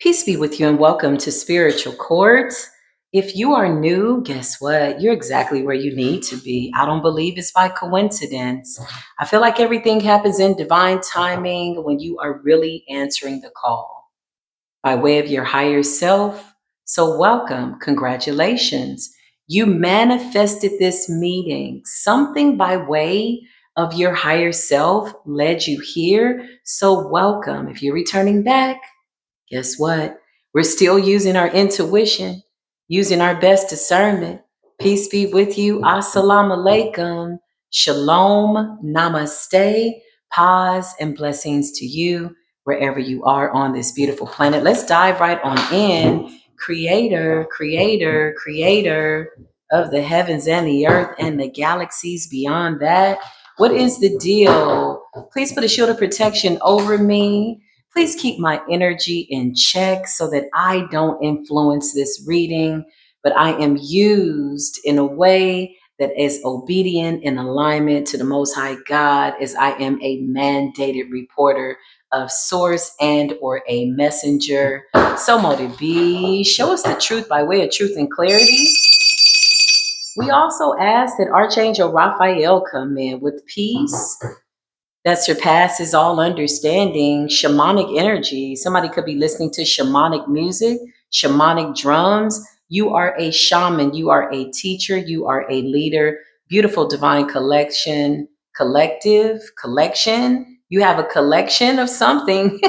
Peace be with you and welcome to Spiritual Chords. If you are new, guess what? You're exactly where you need to be. I don't believe it's by coincidence. I feel like everything happens in divine timing when you are really answering the call by way of your higher self. So, welcome. Congratulations. You manifested this meeting. Something by way of your higher self led you here. So, welcome. If you're returning back, guess what? We're still using our intuition, using our best discernment. Peace be with you. Assalamu alaikum. Shalom. Namaste. Pause and blessings to you wherever you are on this beautiful planet. Let's dive right on in. Creator of the heavens and the earth and the galaxies beyond that. What is the deal? Please put a shield of protection over me. Please keep my energy in check so that I don't influence this reading, but I am used in a way that is obedient in alignment to the Most High God, as I am a mandated reporter of source and or a messenger. So motive be, show us the truth by way of truth and clarity. We also ask that Archangel Raphael come in with peace that surpasses all understanding, shamanic energy. Somebody could be listening to shamanic music, shamanic drums. You are a shaman, you are a teacher, you are a leader. Beautiful divine collection. You have a collection of something.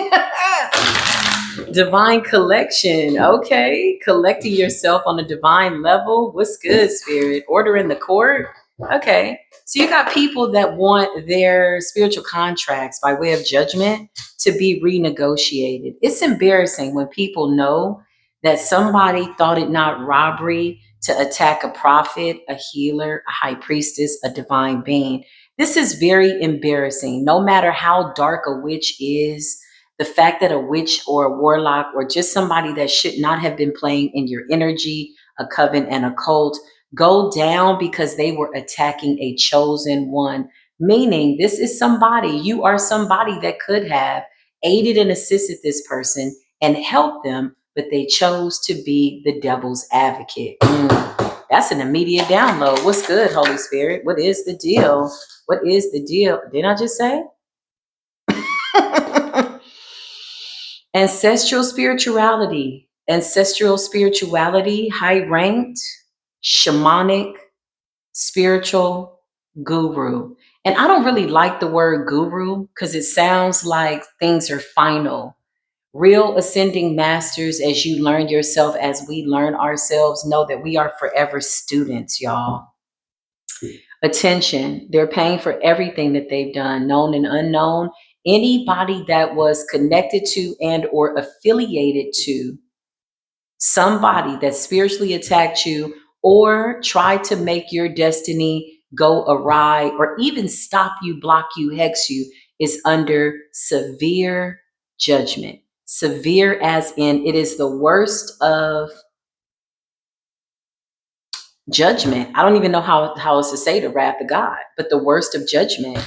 Divine collection. Okay. Collecting yourself on a divine level. What's good, spirit? Order in the court. Okay. So you got people that want their spiritual contracts by way of judgment to be renegotiated. It's embarrassing when people know that somebody thought it not robbery to attack a prophet, a healer, a high priestess, a divine being. This is very embarrassing. No matter how dark a witch is, the fact that a witch or a warlock or just somebody that should not have been playing in your energy, a coven and a cult, go down because they were attacking a chosen one. Meaning, this is somebody, you are somebody that could have aided and assisted this person and helped them, but they chose to be the devil's advocate. That's an immediate download. What's good, Holy Spirit? What is the deal? What is the deal? Didn't I just say? Ancestral spirituality, high ranked, shamanic, spiritual guru. And I don't really like the word guru because it sounds like things are final. Real ascending masters, as you learn yourself, as we learn ourselves, know that we are forever students, y'all. Attention, they're paying for everything that they've done, known and unknown. Anybody that was connected to and or affiliated to somebody that spiritually attacked you or tried to make your destiny go awry or even stop you, block you, hex you is under severe judgment. Severe as in it is the worst of judgment. I don't even know how else to say the wrath of God, but the worst of judgment.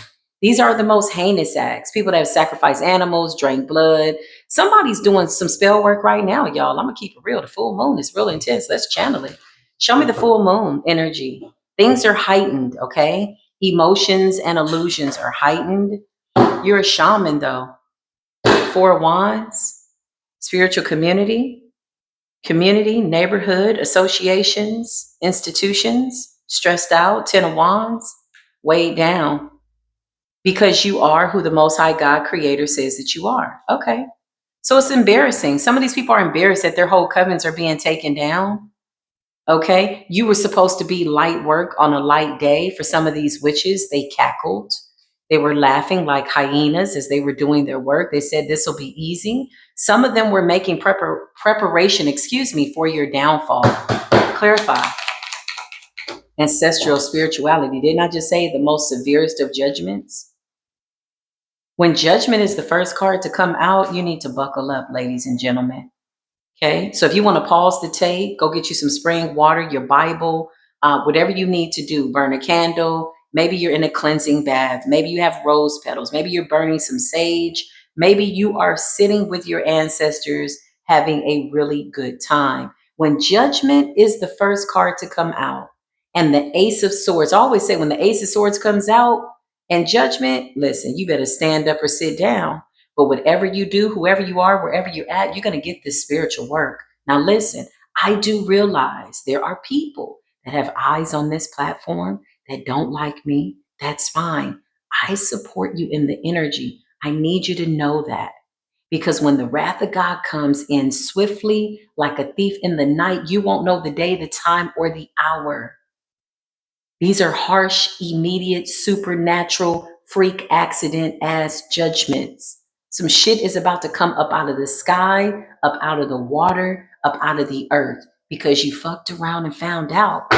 These are the most heinous acts. People that have sacrificed animals, drank blood. Somebody's doing some spell work right now, y'all. I'm gonna keep it real. The full moon is real intense. Let's channel it. Show me the full moon energy. Things are heightened, okay? Emotions and illusions are heightened. You're a shaman though. Four wands, spiritual community, neighborhood, associations, institutions, stressed out, 10 of wands, weighed down because you are who the Most High God Creator says that you are. Okay. So it's embarrassing. Some of these people are embarrassed that their whole covens are being taken down. Okay. You were supposed to be light work on a light day. For some of these witches, they cackled. They were laughing like hyenas as they were doing their work. They said this will be easy. Some of them were making preparation, for your downfall. Clarify. Ancestral spirituality. Didn't I just say the most severest of judgments? When judgment is the first card to come out, you need to buckle up, ladies and gentlemen. Okay, so if you want to pause the tape, go get you some spring water, your Bible, whatever you need to do. Burn a candle. Maybe you're in a cleansing bath. Maybe you have rose petals. Maybe you're burning some sage. Maybe you are sitting with your ancestors having a really good time. When Judgment is the first card to come out, and the Ace of Swords, I always say when the Ace of Swords comes out and Judgment, listen, you better stand up or sit down. But whatever you do, whoever you are, wherever you're at, you're going to get this spiritual work. Now, listen, I do realize there are people that have eyes on this platform that don't like me. That's fine. I support you in the energy. I need you to know that. Because when the wrath of God comes in swiftly, like a thief in the night, you won't know the day, the time, or the hour. These are harsh, immediate, supernatural, freak accident as judgments. Some shit is about to come up out of the sky, up out of the water, up out of the earth because you fucked around and found out.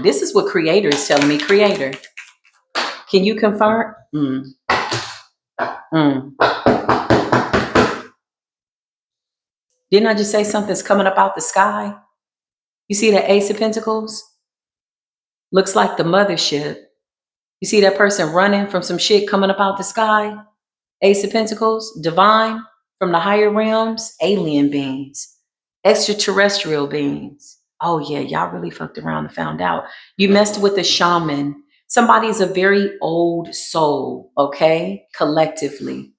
This is what Creator is telling me. Creator, can you confirm? Mm. Didn't I just say something's coming up out the sky? You see that Ace of Pentacles? Looks like the mothership. You see that person running from some shit coming up out the sky? Ace of Pentacles, divine, from the higher realms, alien beings, extraterrestrial beings. Oh yeah, y'all really fucked around and found out. You messed with a shaman. Somebody is a very old soul, okay? Collectively.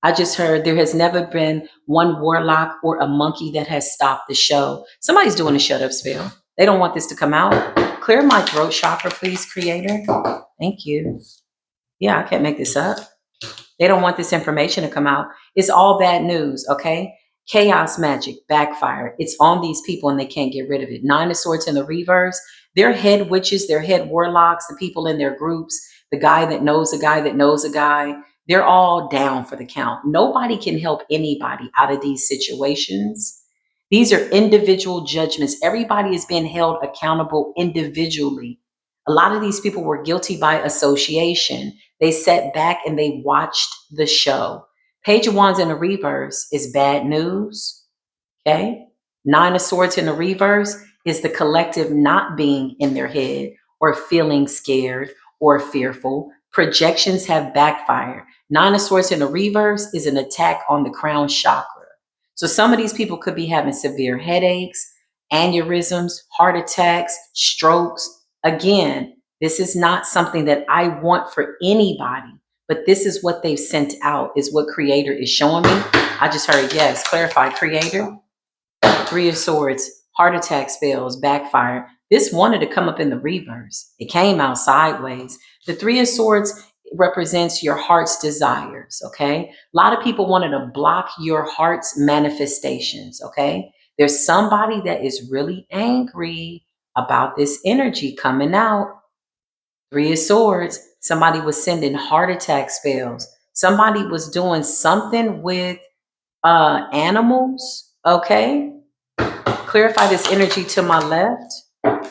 I just heard there has never been one warlock or a monkey that has stopped the show. Somebody's doing a shut up spell. They don't want this to come out. Clear my throat chakra, please, Creator. Thank you. Yeah, I can't make this up. They don't want this information to come out. It's all bad news, okay? Chaos magic backfire. It's on these people and they can't get rid of it. Nine of Swords in the reverse. They're head witches, they're head warlocks, the people in their groups, the guy that knows a guy that knows a guy. They're all down for the count. Nobody can help anybody out of these situations. These are individual judgments. Everybody is being held accountable individually. A lot of these people were guilty by association. They sat back and they watched the show. Page of Wands in the reverse is bad news. Okay. Nine of Swords in the reverse is the collective not being in their head or feeling scared or fearful. Projections have backfired. Nine of Swords in the reverse is an attack on the crown chakra. So some of these people could be having severe headaches, aneurysms, heart attacks, strokes. Again, this is not something that I want for anybody, but this is what they've sent out, is what Creator is showing me. I just heard, yes, clarify, Creator. Three of Swords, heart attack spells, backfire. This wanted to come up in the reverse. It came out sideways. The Three of Swords represents your heart's desires, okay? A lot of people wanted to block your heart's manifestations, okay? There's somebody that is really angry about this energy coming out. Three of Swords, somebody was sending heart attack spells. Somebody was doing something with animals, okay? Clarify this energy to my left.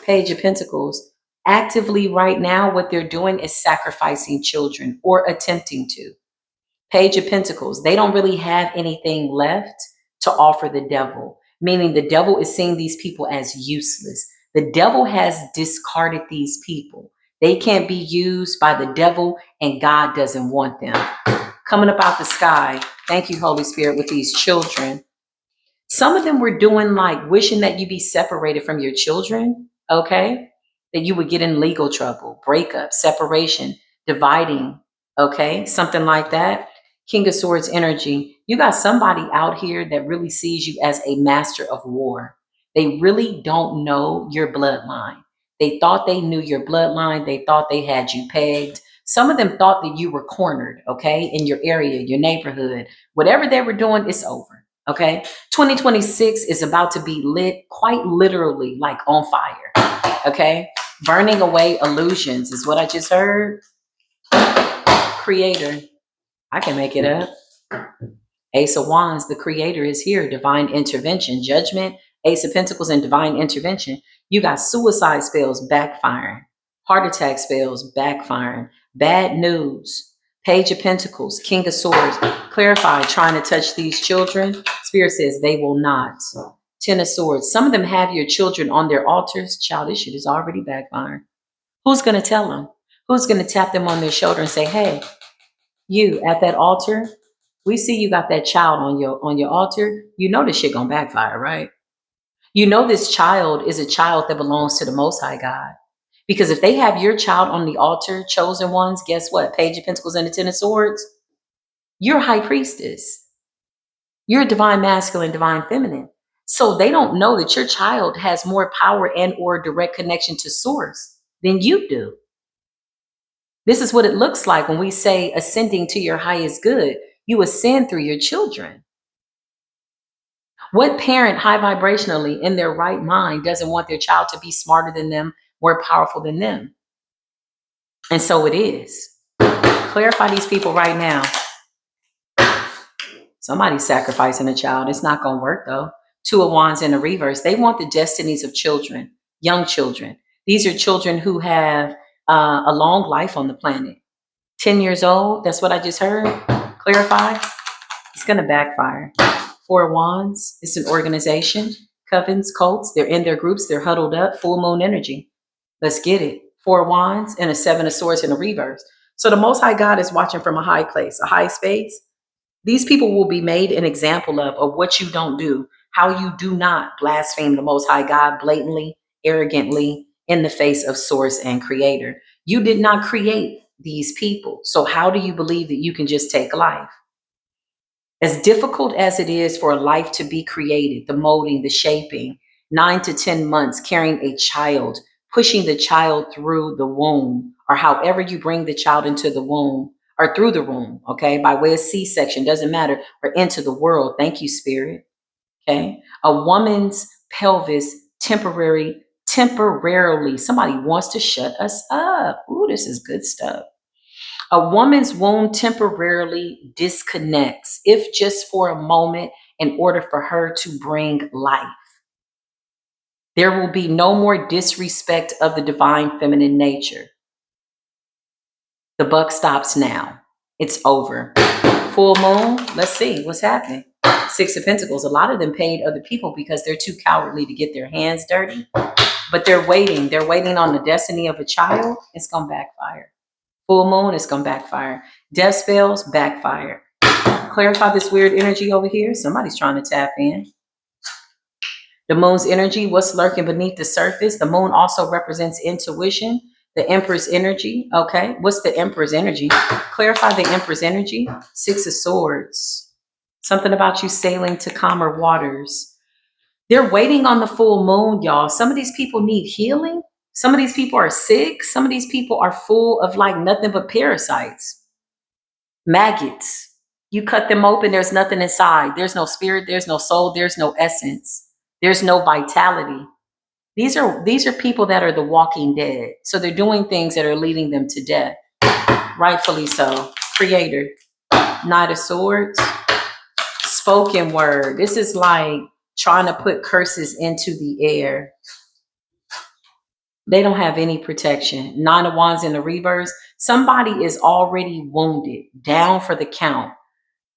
Page of Pentacles. Actively right now, what they're doing is sacrificing children or attempting to. Page of Pentacles. They don't really have anything left to offer the devil, meaning the devil is seeing these people as useless. The devil has discarded these people. They can't be used by the devil, and God doesn't want them. Coming up out the sky. Thank you, Holy Spirit, with these children. Some of them were doing like wishing that you be separated from your children, okay? That you would get in legal trouble, breakup, separation, dividing, okay? Something like that. King of Swords energy. You got somebody out here that really sees you as a master of war. They really don't know your bloodline. They thought they knew your bloodline. They thought they had you pegged. Some of them thought that you were cornered, okay, in your area, your neighborhood. Whatever they were doing, it's over, okay? 2026 is about to be lit quite literally like on fire, okay? Burning away illusions is what I just heard. Creator, I can make it up. Ace of Wands, the Creator is here. Divine intervention, judgment, Ace of Pentacles, and divine intervention. You got suicide spells backfiring, heart attack spells backfiring, bad news, Page of Pentacles, King of Swords. Clarify, trying to touch these children. Spirit says they will not. Ten of Swords. Some of them have your children on their altars. Child, this shit is already backfiring. Who's going to tell them? Who's going to tap them on their shoulder and say, hey, you at that altar, We see you got that child on your altar. You know this shit gonna backfire, right? You know this child is a child that belongs to the Most High God. Because if they have your child on the altar, chosen ones, guess what? Page of Pentacles and the Ten of Swords, you're a high priestess. You're a divine masculine, divine feminine. So they don't know that your child has more power and or direct connection to source than you do. This is what it looks like when we say ascending to your highest good. You ascend through your children. What parent high vibrationally in their right mind doesn't want their child to be smarter than them, more powerful than them? And so it is. Clarify these people right now. Somebody's sacrificing a child. It's not going to work though. Two of Wands in the reverse. They want the destinies of children, young children. These are children who have a long life on the planet. 10 years old. That's what I just heard. Clarify. It's going to backfire. Four of Wands. It's an organization. Covens, cults. They're in their groups. They're huddled up. Full moon energy. Let's get it. Four of Wands and a Seven of Swords in the reverse. So the Most High God is watching from a high place, a high space. These people will be made an example of what you don't do, how you do not blaspheme the Most High God blatantly, arrogantly, in the face of source and creator. You did not create these people. So how do you believe that you can just take life? As difficult as it is for a life to be created, the molding, the shaping, 9 to 10 months carrying a child, pushing the child through the womb, or however you bring the child into the womb or through the womb, okay, by way of C-section, doesn't matter, or into the world. Thank you, Spirit. Okay. A woman's pelvis temporarily, somebody wants to shut us up. Ooh, this is good stuff. A woman's womb temporarily disconnects, if just for a moment, in order for her to bring life. There will be no more disrespect of the divine feminine nature. The buck stops now. It's over. Full moon, let's see what's happening. Six of Pentacles, a lot of them paid other people because they're too cowardly to get their hands dirty. But they're waiting. They're waiting on the destiny of a child. It's going to backfire. Full moon, it's going to backfire. Death spells, backfire. Clarify this weird energy over here. Somebody's trying to tap in. The moon's energy, what's lurking beneath the surface. The moon also represents intuition. The Emperor's energy. Okay, what's the Emperor's energy? Clarify the Emperor's energy. Six of Swords. Something about you sailing to calmer waters. They're waiting on the full moon, y'all. Some of these people need healing. Some of these people are sick. Some of these people are full of like nothing but parasites, maggots. You cut them open, there's nothing inside. There's no spirit, there's no soul, there's no essence, there's no vitality. These are people that are the walking dead. So they're doing things that are leading them to death. Rightfully so. Creator. Knight of Swords. Spoken word. This is like trying to put curses into the air. They don't have any protection. Nine of Wands in the reverse. Somebody is already wounded, down for the count,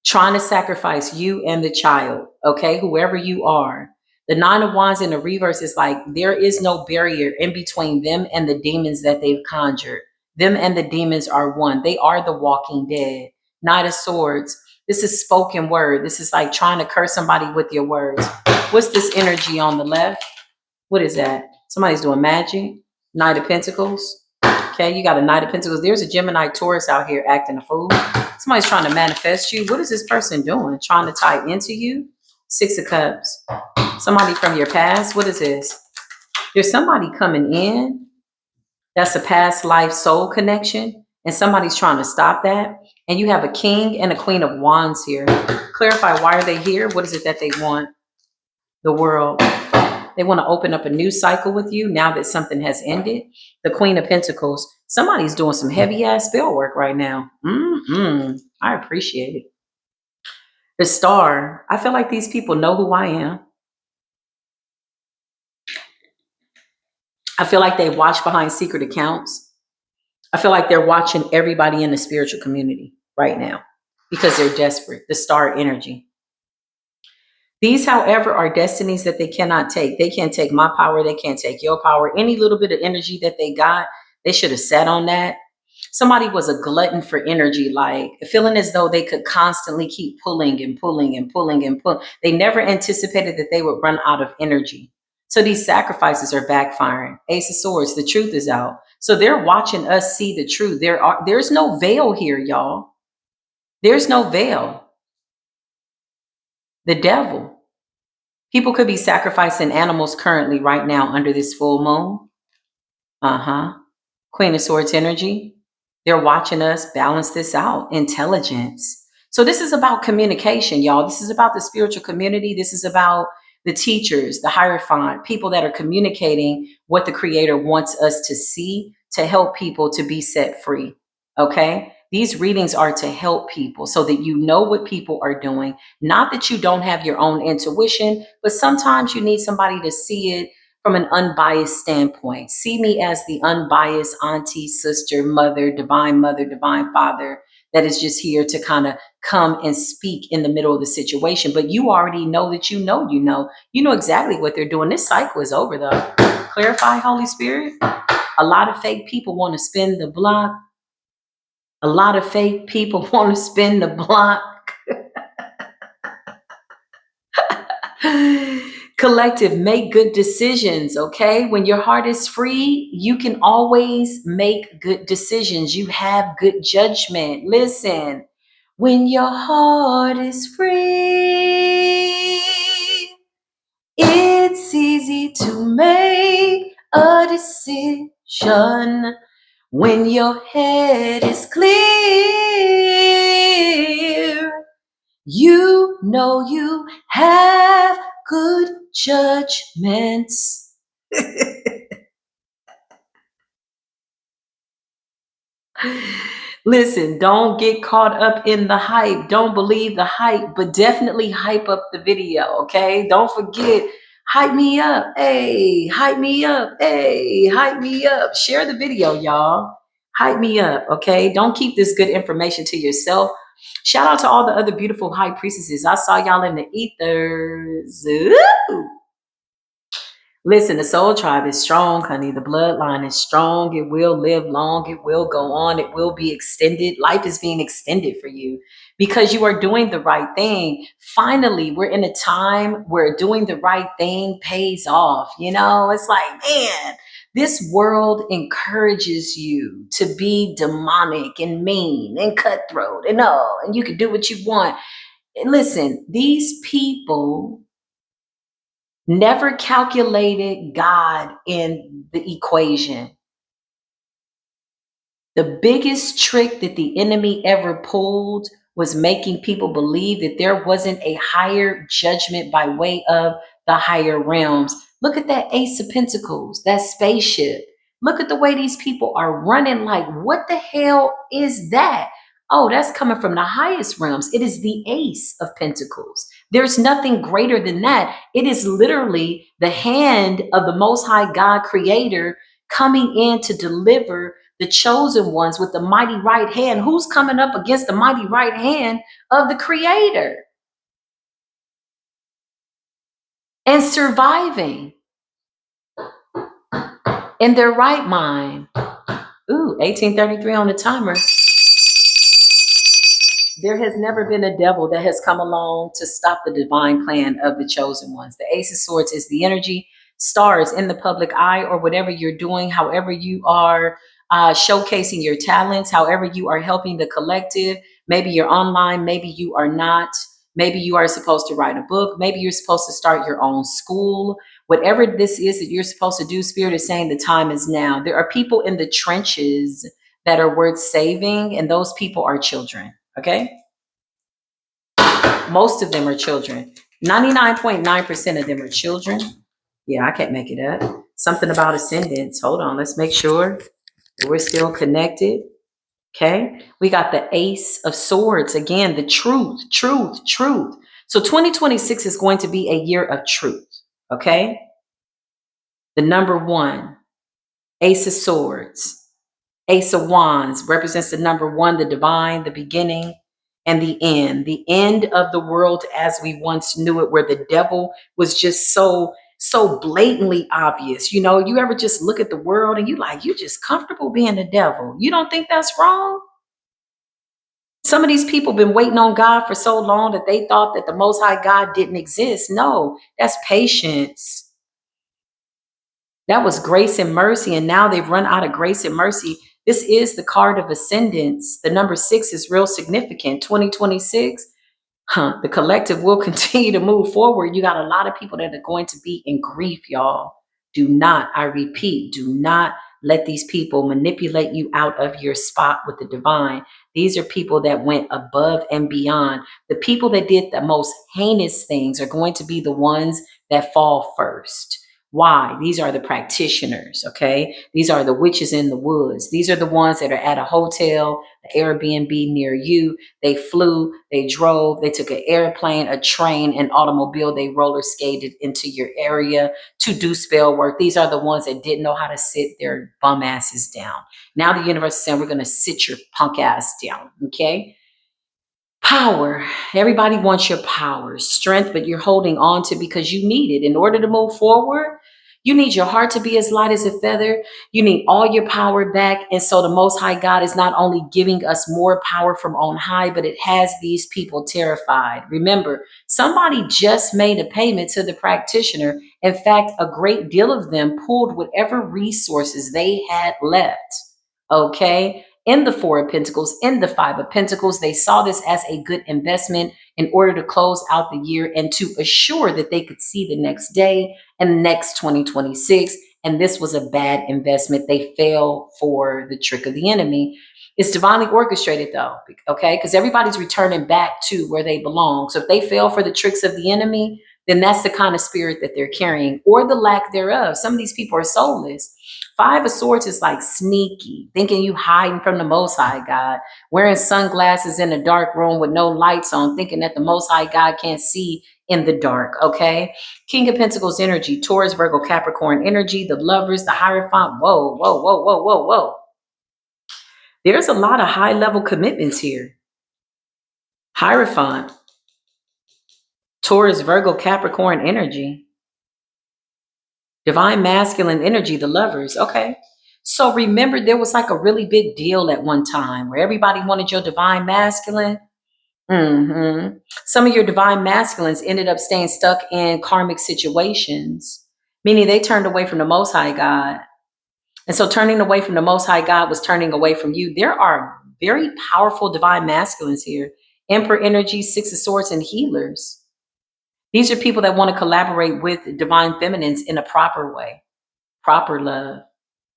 trying to sacrifice you and the child, okay, whoever you are. The Nine of Wands in the reverse is like there is no barrier in between them and the demons that they've conjured. Them and the demons are one. They are the walking dead. Knight of Swords. This is spoken word. This is like trying to curse somebody with your words. What's this energy on the left? What is that? Somebody's doing magic. Knight of Pentacles. Okay, you got a Knight of Pentacles. There's a Gemini Taurus out here acting a fool. Somebody's trying to manifest you. What is this person doing? Trying to tie into you? Six of Cups. Somebody from your past. What is this? There's somebody coming in. That's a past life soul connection. And somebody's trying to stop that. And you have a King and a Queen of Wands here. Clarify, why are they here? What is it that they want? The world. They want to open up a new cycle with you now that something has ended. The Queen of Pentacles. Somebody's doing some heavy ass spell work right now. I appreciate it. The Star. I feel like these people know who I am. I feel like they watch behind secret accounts. I feel like they're watching everybody in the spiritual community right now because they're desperate. The Star energy. These, however, are destinies that they cannot take. They can't take my power. They can't take your power. Any little bit of energy that they got, they should have sat on that. Somebody was a glutton for energy, like feeling as though they could constantly keep pulling and pulling and pulling and pulling. They never anticipated that they would run out of energy. So these sacrifices are backfiring. Ace of Swords, the truth is out. So they're watching us see the truth. There's no veil here, y'all. There's no veil. The devil. People could be sacrificing animals currently right now under this full moon. Uh-huh. Queen of Swords energy. They're watching us balance this out. Intelligence. So this is about communication, y'all. This is about the spiritual community. This is about the teachers, the hierophant, people that are communicating what the creator wants us to see to help people to be set free. Okay? These readings are to help people so that you know what people are doing. Not that you don't have your own intuition, but sometimes you need somebody to see it from an unbiased standpoint. See me as the unbiased auntie, sister, mother, divine father that is just here to kind of come and speak in the middle of the situation. But you already know that you know exactly what they're doing. This cycle is over though. Clarify, Holy Spirit. A lot of fake people want to spin the block. A lot of fake people want to spin the block. Collective, make good decisions, okay? When your heart is free, you can always make good decisions. You have good judgment. Listen, when your heart is free, it's easy to make a decision. When your head is clear, you know you have good judgments. Listen, don't get caught up in the hype. Don't believe the hype, but definitely hype up the video, okay? Don't forget, hype me up. Hey, hype me up. Hey, hype me up. Share the video, y'all. Hype me up, okay? Don't keep this good information to yourself. Shout out to all the other beautiful high priestesses. I saw y'all in the ethers. Ooh. Listen, the soul tribe is strong, honey. The bloodline is strong. It will live long. It will go on. It will be extended. Life is being extended for you because you are doing the right thing. Finally, we're in a time where doing the right thing pays off. You know, it's like, man, this world encourages you to be demonic and mean and cutthroat and all, and you can do what you want. And listen, these people never calculated God in the equation. The biggest trick that the enemy ever pulled was making people believe that there wasn't a higher judgment by way of the higher realms. Look at that Ace of Pentacles, that spaceship. Look at the way these people are running. Like, what the hell is that? Oh, that's coming from the highest realms. It is the Ace of Pentacles. There's nothing greater than that. It is literally the hand of the Most High God Creator coming in to deliver the chosen ones with the mighty right hand. Who's coming up against the mighty right hand of the Creator and surviving in their right mind? Ooh, 1833 on the timer. There has never been a devil that has come along to stop the divine plan of the chosen ones. The Ace of Swords is the energy, stars in the public eye, or whatever you're doing, however you are showcasing your talents, however you are helping the collective. Maybe you're online, maybe you are not. Maybe you are supposed to write a book. Maybe you're supposed to start your own school. Whatever this is that you're supposed to do, Spirit is saying the time is now. There are people in the trenches that are worth saving, and those people are children. Okay. Most of them are children. 99.9% of them are children. Yeah, I can't make it up. Something about ascendants. Hold on. Let's make sure that we're still connected. Okay. We got the Ace of Swords. Again, the truth, truth, truth. So 2026 is going to be a year of truth. Okay. The number one, Ace of Swords. Ace of Wands represents the number one, the divine, the beginning, and the end of the world as we once knew it, where the devil was just so so blatantly obvious. You ever just look at the world and you just comfortable being the devil. You don't think that's wrong? Some of these people been waiting on God for so long that they thought that the Most High God didn't exist. No, that's patience. That was grace and mercy, and now they've run out of grace and mercy. This is the card of ascendance. The number 6 is real significant. 2026. The collective will continue to move forward. You got a lot of people that are going to be in grief, y'all. Do not, I repeat, do not let these people manipulate you out of your spot with the divine. These are people that went above and beyond. The people that did the most heinous things are going to be the ones that fall first. Why? These are the practitioners, okay? These are the witches in the woods. These are the ones that are at a hotel, an Airbnb near you. They flew, they drove, they took an airplane, a train, an automobile. They roller skated into your area to do spell work. These are the ones that didn't know how to sit their bum asses down. Now the universe is saying, we're going to sit your punk ass down, okay? Power. Everybody wants your power, strength, but you're holding on to because you need it. In order to move forward, you need your heart to be as light as a feather. You need all your power back. And so the Most High God is not only giving us more power from on high, but it has these people terrified. Remember, somebody just made a payment to the practitioner. In fact, a great deal of them pulled whatever resources they had left. Okay, in the Four of Pentacles, in the Five of Pentacles. They saw this as a good investment in order to close out the year and to assure that they could see the next day and the next 2026. And this was a bad investment. They fell for the trick of the enemy. It's divinely orchestrated though, okay? Because everybody's returning back to where they belong. So if they fell for the tricks of the enemy, then that's the kind of spirit that they're carrying, or the lack thereof. Some of these people are soulless. Five of Swords is like sneaky, thinking you hiding from the Most High God, wearing sunglasses in a dark room with no lights on, thinking that the Most High God can't see in the dark, okay? King of Pentacles energy, Taurus, Virgo, Capricorn energy, the Lovers, the Hierophant. Whoa, whoa, whoa, whoa, whoa, whoa. There's a lot of high-level commitments here. Hierophant, Taurus, Virgo, Capricorn energy. Divine masculine energy, the Lovers. Okay. So remember, there was like a really big deal at one time where everybody wanted your divine masculine. Some of your divine masculines ended up staying stuck in karmic situations, meaning they turned away from the Most High God. And so turning away from the Most High God was turning away from you. There are very powerful divine masculines here. Emperor energy, Six of Swords, and healers. These are people that want to collaborate with divine feminines in a proper way, proper love,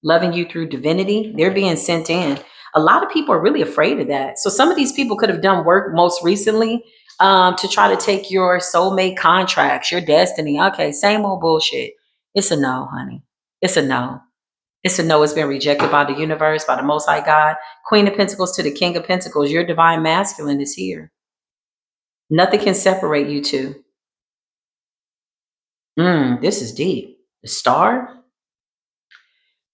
loving you through divinity. They're being sent in. A lot of people are really afraid of that. So some of these people could have done work most recently to try to take your soulmate contracts, your destiny. Okay, same old bullshit. It's a no, honey. It's a no. It's a no. It's been rejected by the universe, by the Most High God. Queen of Pentacles to the King of Pentacles. Your divine masculine is here. Nothing can separate you two. This is deep. The Star.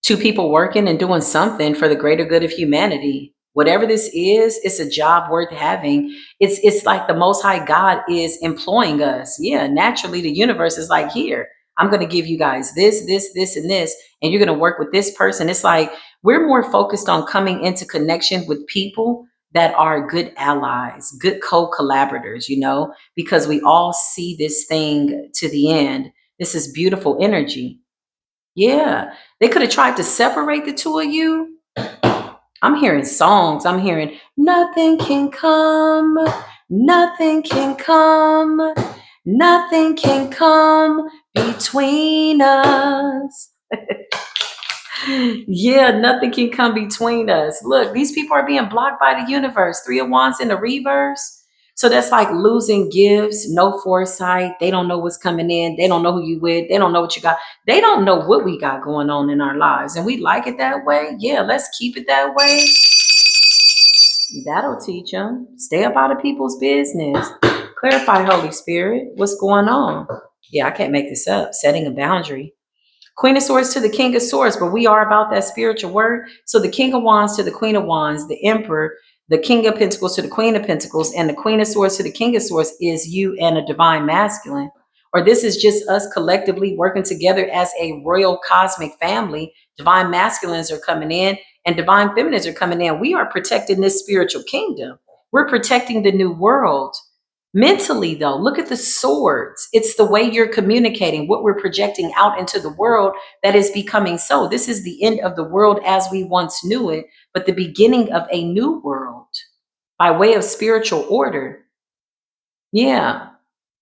Two people working and doing something for the greater good of humanity. Whatever this is, it's a job worth having. It's like the Most High God is employing us. Yeah, naturally the universe is like, here, I'm going to give you guys this, and this, and you're going to work with this person. It's like we're more focused on coming into connection with people that are good allies, good co-collaborators, because we all see this thing to the end. This is beautiful energy. Yeah, they could have tried to separate the two of you. I'm hearing songs. I'm hearing nothing can come, nothing can come, nothing can come between us. Yeah, nothing can come between us. Look, these people are being blocked by the universe. Three of Wands in the reverse. So that's like losing gifts, no foresight. They don't know what's coming in. They don't know who you with. They don't know what you got. They don't know what we got going on in our lives. And we like it that way. Yeah, let's keep it that way. That'll teach them. Stay up out of people's business. Clarify, Holy Spirit. What's going on? Yeah, I can't make this up. Setting a boundary. Queen of Swords to the King of Swords, but we are about that spiritual word. So the King of Wands to the Queen of Wands, the Emperor, the King of Pentacles to the Queen of Pentacles, and the Queen of Swords to the King of Swords is you and a divine masculine. or this is just us collectively working together as a royal cosmic family. Divine masculines are coming in and divine feminines are coming in. We are protecting this spiritual kingdom. We're protecting the new world. Mentally, though, look at the swords. It's the way you're communicating, what we're projecting out into the world that is becoming so. This is the end of the world as we once knew it, but the beginning of a new world by way of spiritual order. Yeah.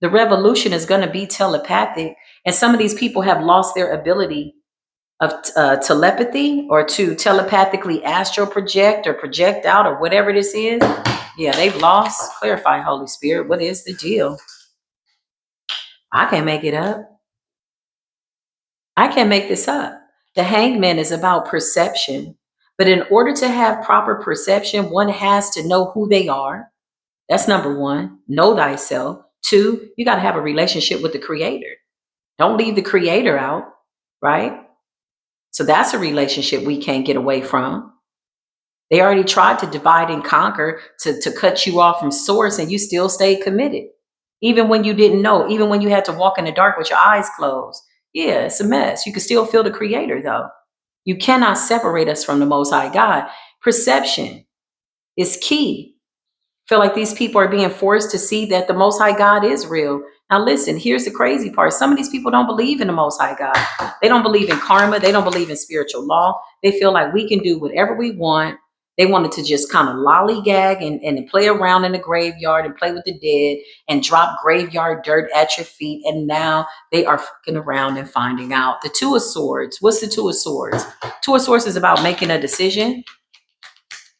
The revolution is going to be telepathic. And some of these people have lost their ability of telepathy or to telepathically astral project or project out or whatever this is. Yeah, they've lost. Clarify, Holy Spirit. What is the deal? I can't make it up. I can't make this up. The hangman is about perception. But in order to have proper perception, one has to know who they are. That's number one. Know thyself. Two, you got to have a relationship with the creator. Don't leave the creator out, right? So that's a relationship we can't get away from. They already tried to divide and conquer to cut you off from source, and you still stayed committed. Even when you didn't know, even when you had to walk in the dark with your eyes closed. Yeah, it's a mess. You can still feel the creator though. You cannot separate us from the most high God. Perception is key. Feel like these people are being forced to see that the Most High God is real. Now, listen, here's the crazy part. Some of these people don't believe in the Most High God. They don't believe in karma. They don't believe in spiritual law. They feel like we can do whatever we want. They wanted to just kind of lollygag and play around in the graveyard and play with the dead and drop graveyard dirt at your feet. And now they are fucking around and finding out. The Two of Swords. What's the Two of Swords? Two of Swords is about making a decision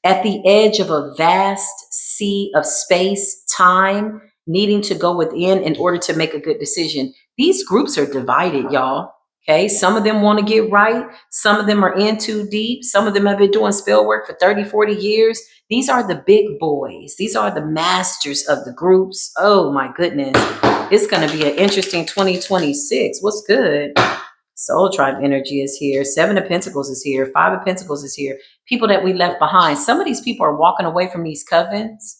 at the edge of a vast sea of space, time, needing to go within in order to make a good decision. These groups are divided, y'all. Okay. Some of them want to get right. Some of them are in too deep. Some of them have been doing spell work for 30, 40 years. These are the big boys. These are the masters of the groups. Oh my goodness. It's going to be an interesting 2026. What's good? Soul Tribe energy is here. Seven of Pentacles is here. Five of Pentacles is here. People that we left behind. Some of these people are walking away from these covens,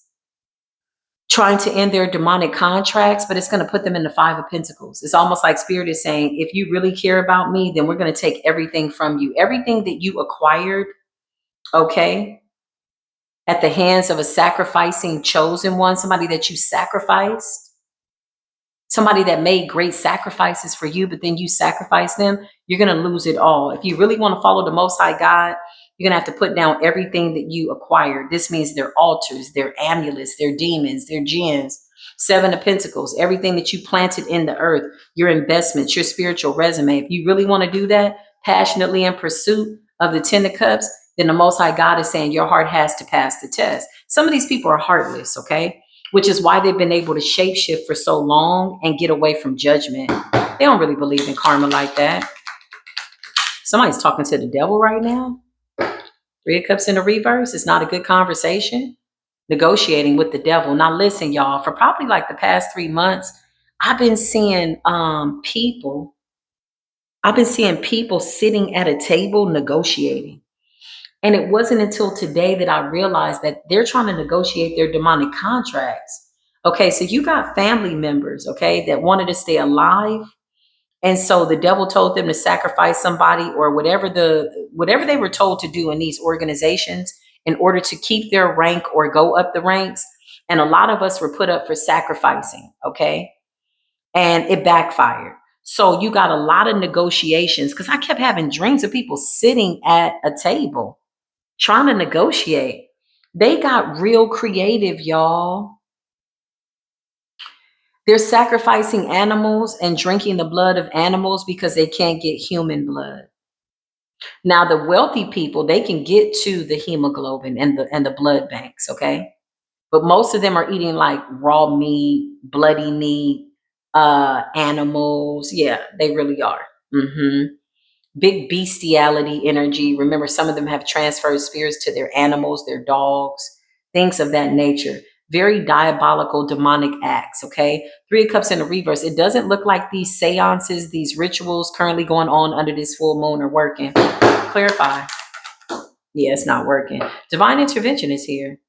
trying to end their demonic contracts, but it's going to put them in the Five of Pentacles. It's almost like Spirit is saying, if you really care about me, then we're going to take everything from you. Everything that you acquired, okay, at the hands of a sacrificing chosen one, somebody that you sacrificed. Somebody that made great sacrifices for you, but then you sacrifice them, you're going to lose it all. If you really want to follow the Most High God, you're going to have to put down everything that you acquired. This means their altars, their amulets, their demons, their jinns. Seven of Pentacles, everything that you planted in the earth, your investments, your spiritual resume. If you really want to do that passionately in pursuit of the Ten of Cups, then the Most High God is saying your heart has to pass the test. Some of these people are heartless, okay? Which is why they've been able to shapeshift for so long and get away from judgment. They don't really believe in karma like that. Somebody's talking to the devil right now. Three of Cups in the reverse. It's not a good conversation. Negotiating with the devil. Now listen, y'all, for probably like the past 3 months, I've been seeing people sitting at a table negotiating. And it wasn't until today that I realized that they're trying to negotiate their demonic contracts. Okay, so you got family members, okay, that wanted to stay alive. And so the devil told them to sacrifice somebody or whatever they were told to do in these organizations in order to keep their rank or go up the ranks. And a lot of us were put up for sacrificing, okay? And it backfired. So you got a lot of negotiations because I kept having dreams of people sitting at a table trying to negotiate. They got real creative, y'all. They're sacrificing animals and drinking the blood of animals because they can't get human blood. Now, the wealthy people, they can get to the hemoglobin and the blood banks, okay? But most of them are eating like raw meat, bloody meat, animals. Yeah, they really are. Big bestiality energy. Remember, some of them have transferred spirits to their animals, their dogs, things of that nature. Very diabolical, demonic acts, okay? Three of Cups in the reverse. It doesn't look like these seances, these rituals currently going on under this full moon are working. Clarify. Yeah, it's not working. Divine intervention is here.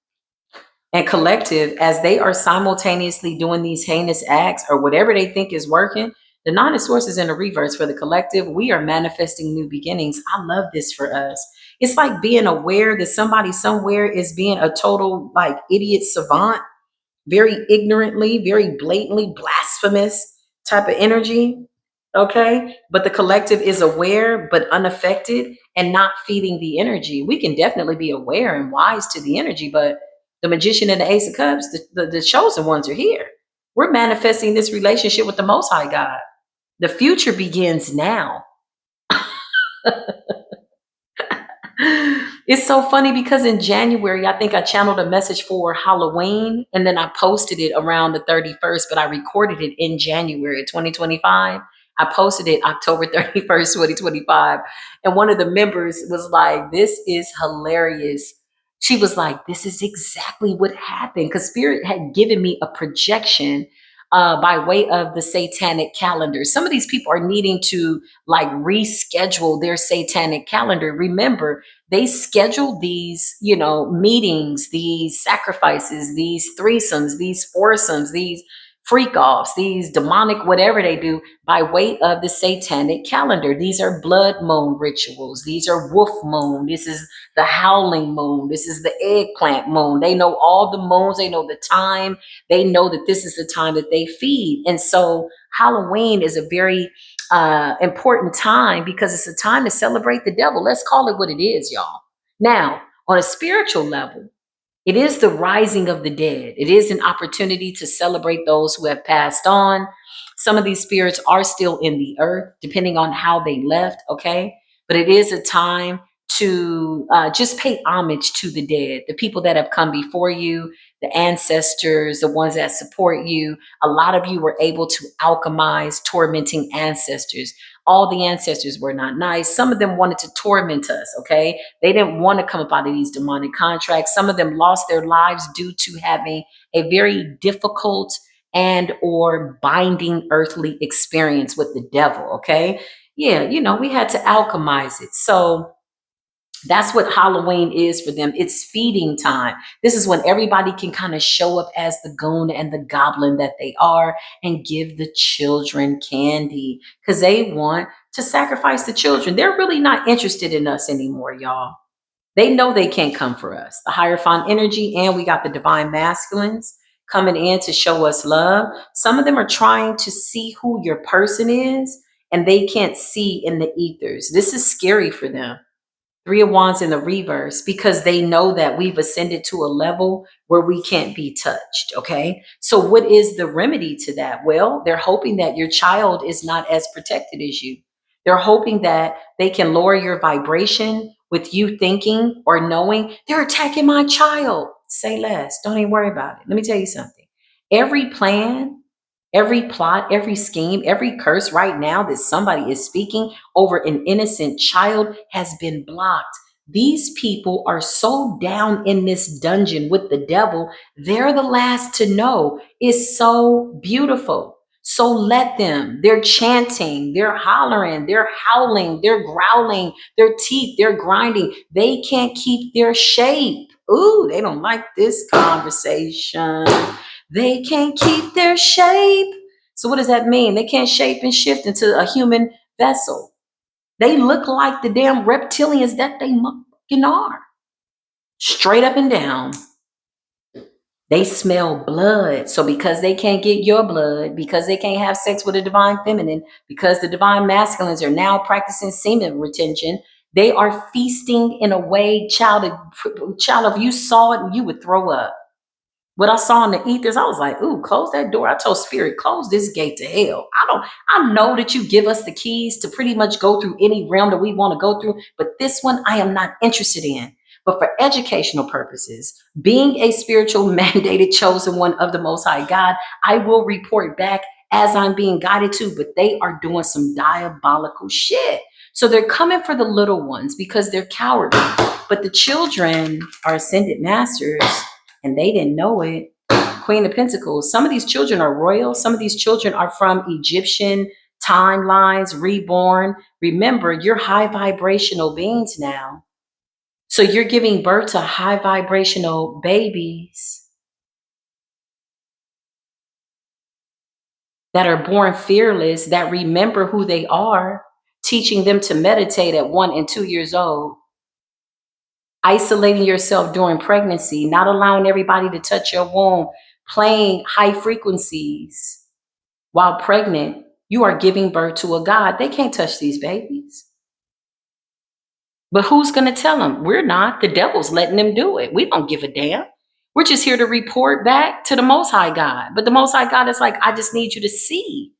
And collective, as they are simultaneously doing these heinous acts or whatever they think is working, the nine of source is in the reverse for the collective. We are manifesting new beginnings. I love this for us. It's like being aware that somebody somewhere is being a total like idiot savant, very ignorantly, very blatantly blasphemous type of energy. Okay. But the collective is aware but unaffected and not feeding the energy. We can definitely be aware and wise to the energy, but the magician and the ace of cups, the chosen ones are here. We're manifesting this relationship with the most high God. The future begins now. It's so funny because in January, I think I channeled a message for Halloween and then I posted it around the 31st, but I recorded it in January of 2025. I posted it October 31st, 2025. And one of the members was like, "This is hilarious." She was like, "This is exactly what happened." Because Spirit had given me a projection by way of the satanic calendar. Some of these people are needing to like reschedule their satanic calendar. Remember, they schedule these, meetings, these sacrifices, these threesomes, these foursomes, these freak offs, these demonic whatever they do by way of the satanic calendar. These are blood moon rituals. These are wolf moon. This is the howling moon. This is the eggplant moon. They know all the moons. They know the time. They know that this is the time that they feed. And so Halloween is a very important time because it's a time to celebrate the devil. Let's call it what it is, y'all. Now, on a spiritual level, it is the rising of the dead. It is an opportunity to celebrate those who have passed on. Some of these spirits are still in the earth, depending on how they left, okay? But it is a time to just pay homage to the dead, the people that have come before you, the ancestors, the ones that support you. A lot of you were able to alchemize tormenting ancestors. All the ancestors were not nice. Some of them wanted to torment us, okay? They didn't want to come up out of these demonic contracts. Some of them lost their lives due to having a very difficult and or binding earthly experience with the devil, okay? Yeah, we had to alchemize it. So that's what Halloween is for them. It's feeding time. This is when everybody can kind of show up as the goon and the goblin that they are and give the children candy because they want to sacrifice the children. They're really not interested in us anymore, y'all. They know they can't come for us. The Hierophant energy, and we got the divine masculines coming in to show us love. Some of them are trying to see who your person is, and they can't see in the ethers. This is scary for them. Three of Wands in the reverse because they know that we've ascended to a level where we can't be touched. Okay. So, what is the remedy to that? Well, they're hoping that your child is not as protected as you. They're hoping that they can lower your vibration with you thinking or knowing they're attacking my child. Say less. Don't even worry about it. Let me tell you something. Every plan, every plot, every scheme, every curse right now that somebody is speaking over an innocent child has been blocked. These people are so down in this dungeon with the devil, they're the last to know. It's so beautiful. So let them. They're chanting, they're hollering, they're howling, they're growling, their teeth, they're grinding. They can't keep their shape. Ooh, they don't like this conversation. They can't keep their shape. So what does that mean? They can't shape and shift into a human vessel. They look like the damn reptilians that they fucking are. Straight up and down. They smell blood. So because they can't get your blood, because they can't have sex with a divine feminine, because the divine masculines are now practicing semen retention, they are feasting in a way, child, if you saw it, you would throw up. What I saw in the ethers, I was like, ooh, close that door. I told Spirit, close this gate to hell. I know that you give us the keys to pretty much go through any realm that we want to go through, but this one I am not interested in. But for educational purposes, being a spiritual mandated chosen one of the Most High God, I will report back as I'm being guided to, but they are doing some diabolical shit. So they're coming for the little ones because they're cowardly. But the children are ascended masters and they didn't know it. Queen of Pentacles. Some of these children are royal. Some of these children are from Egyptian timelines, reborn. Remember, you're high vibrational beings now. So you're giving birth to high vibrational babies. that are born fearless, that remember who they are, teaching them to meditate at 1 and 2 years old, isolating yourself during pregnancy, not allowing everybody to touch your womb, playing high frequencies while pregnant. You are giving birth to a God. They can't touch these babies. But who's going to tell them? We're not. The devil's letting them do it. We don't give a damn. We're just here to report back to the Most High God. But the Most High God is like, I just need you to see.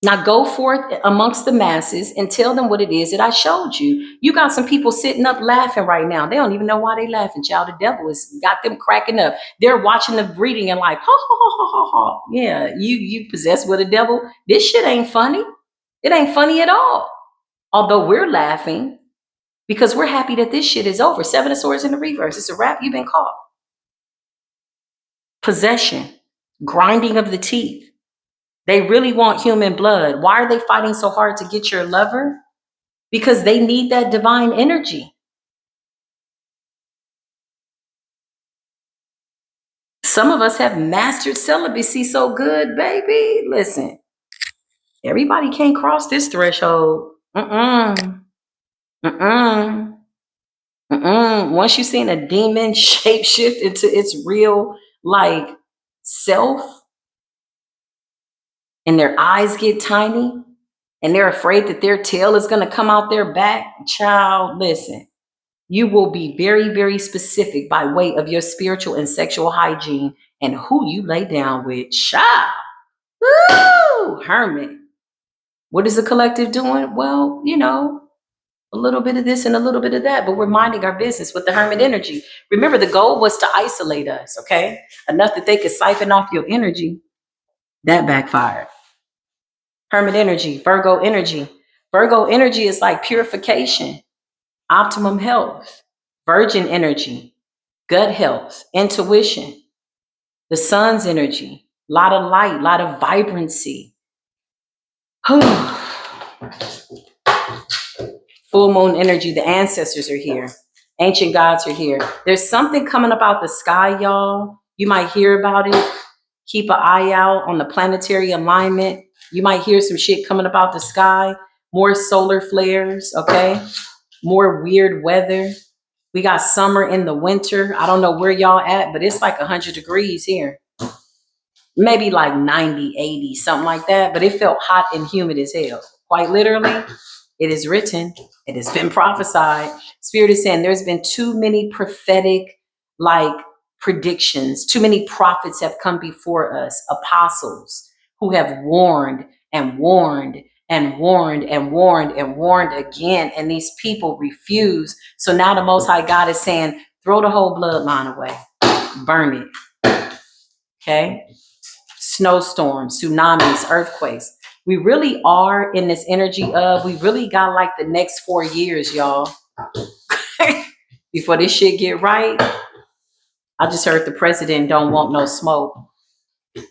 Now go forth amongst the masses and tell them what it is that I showed you. You got some people sitting up laughing right now. They don't even know why they laughing, child. The devil has got them cracking up. They're watching the reading and like, ha ha ha ha ha ha. Yeah, you possessed with a devil. This shit ain't funny. It ain't funny at all. Although we're laughing because we're happy that this shit is over. Seven of Swords in the reverse. It's a wrap. You've been caught. Possession, grinding of the teeth. They really want human blood. Why are they fighting so hard to get your lover? Because they need that divine energy. Some of us have mastered celibacy so good, baby. Listen, everybody can't cross this threshold. Mm-mm. Once you've seen a demon shapeshift into its real, like, self, and their eyes get tiny, and they're afraid that their tail is going to come out their back, child, listen. You will be very, very specific by way of your spiritual and sexual hygiene and who you lay down with. Child. Woo! Hermit. What is the collective doing? Well, a little bit of this and a little bit of that, but we're minding our business with the hermit energy. Remember, the goal was to isolate us, okay? Enough that they could siphon off your energy. That backfired. Hermit energy, Virgo energy. Virgo energy is like purification, optimum health, virgin energy, gut health, intuition, the sun's energy, a lot of light, a lot of vibrancy. Full moon energy, the ancestors are here. Ancient gods are here. There's something coming about the sky, y'all. You might hear about it. Keep an eye out on the planetary alignment. You might hear some shit coming about the sky. More solar flares, okay? More weird weather. We got summer in the winter. I don't know where y'all at, but it's like 100 degrees here. Maybe like 90, 80, something like that. But it felt hot and humid as hell. Quite literally, it is written. It has been prophesied. Spirit is saying there's been too many prophetic, like, predictions. Too many prophets have come before us, apostles who have warned and warned and warned and warned and warned again. And these people refuse. So now the Most High God is saying, throw the whole bloodline away, burn it. Okay? Snowstorms, tsunamis, earthquakes. We really are in this energy of, we really got like the next 4 years, y'all. Before this shit get right. I just heard the president don't want no smoke.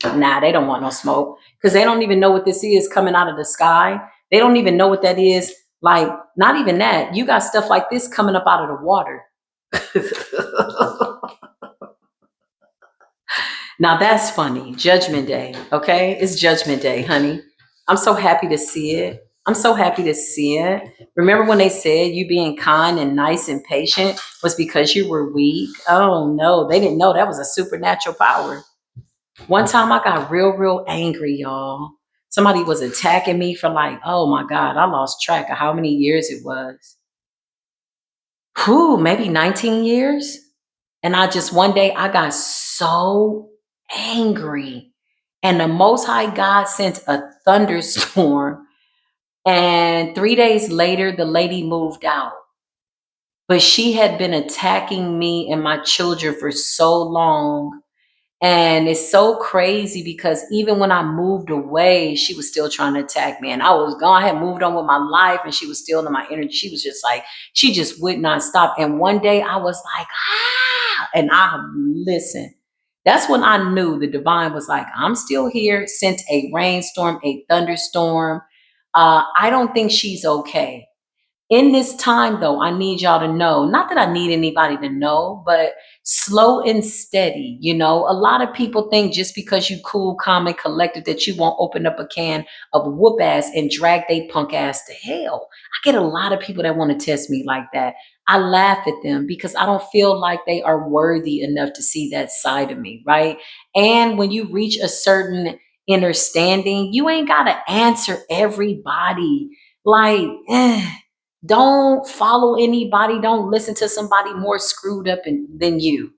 Nah, they don't want no smoke because they don't even know what this is coming out of the sky. They don't even know what that is. Like, not even that. You got stuff like this coming up out of the water. Now that's funny. Judgment Day, okay? It's Judgment Day, honey. I'm so happy to see it. I'm so happy to see it. Remember when they said you being kind and nice and patient was because you were weak? Oh no, they didn't know that was a supernatural power. One time I got real, real angry, y'all. Somebody was attacking me for like, oh my God, I lost track of how many years it was. Whew, maybe 19 years. And I just, one day I got so angry. And the Most High God sent a thunderstorm. And 3 days later, the lady moved out. But she had been attacking me and my children for so long. And it's so crazy because even when I moved away, she was still trying to attack me. And I was gone, I had moved on with my life, and she was still in my energy. She was just like, she just would not stop. And one day I was like, ah, and I listen. That's when I knew the divine was like, I'm still here, sent a rainstorm, a thunderstorm. I don't think she's okay. In this time, though, I need y'all to know, not that I need anybody to know, but slow and steady. A lot of people think just because you cool, calm, and collected that you won't open up a can of whoop ass and drag they punk ass to hell. I get a lot of people that want to test me like that. I laugh at them because I don't feel like they are worthy enough to see that side of me, right? And when you reach a certain understanding, you ain't got to answer everybody. Like, don't follow anybody. Don't listen to somebody more screwed up than you.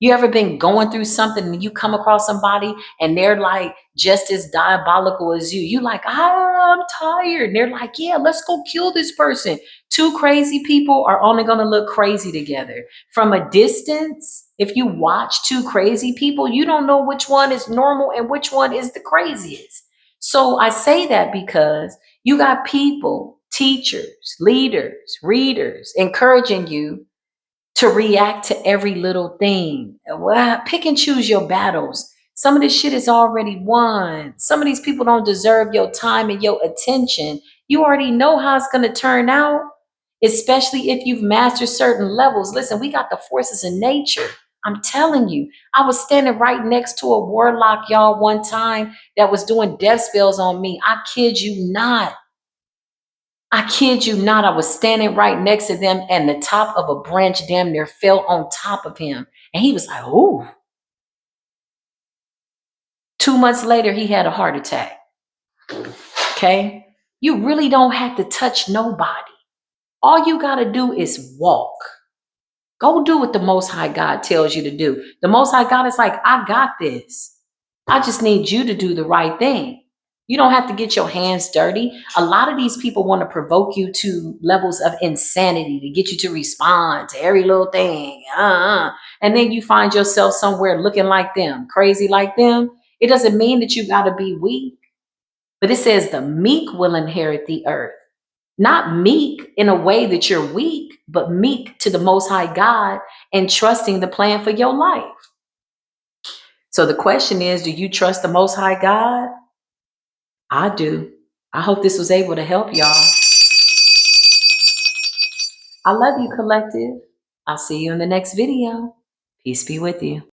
You ever been going through something and you come across somebody and they're like just as diabolical as you? You like, I'm tired. And they're like, yeah, let's go kill this person. Two crazy people are only going to look crazy together. From a distance, if you watch two crazy people, you don't know which one is normal and which one is the craziest. So I say that because you got people, teachers, leaders, readers encouraging you to react to every little thing. Well, pick and choose your battles. Some of this shit is already won. Some of these people don't deserve your time and your attention. You already know how it's going to turn out, especially if you've mastered certain levels. Listen, we got the forces of nature. I'm telling you, I was standing right next to a warlock, y'all, one time that was doing death spells on me. I kid you not. I kid you not, I was standing right next to them and the top of a branch damn near fell on top of him. And he was like, ooh. 2 months later, he had a heart attack. Okay? You really don't have to touch nobody. All you got to do is walk. Go do what the Most High God tells you to do. The Most High God is like, I got this. I just need you to do the right thing. You don't have to get your hands dirty. A lot of these people want to provoke you to levels of insanity to get you to respond to every little thing. And then you find yourself somewhere looking like them, crazy like them. It doesn't mean that you got to be weak, but it says the meek will inherit the earth. Not meek in a way that you're weak, but meek to the Most High God and trusting the plan for your life. So the question is, do you trust the Most High God? I do. I hope this was able to help y'all. I love you, collective. I'll see you in the next video. Peace be with you.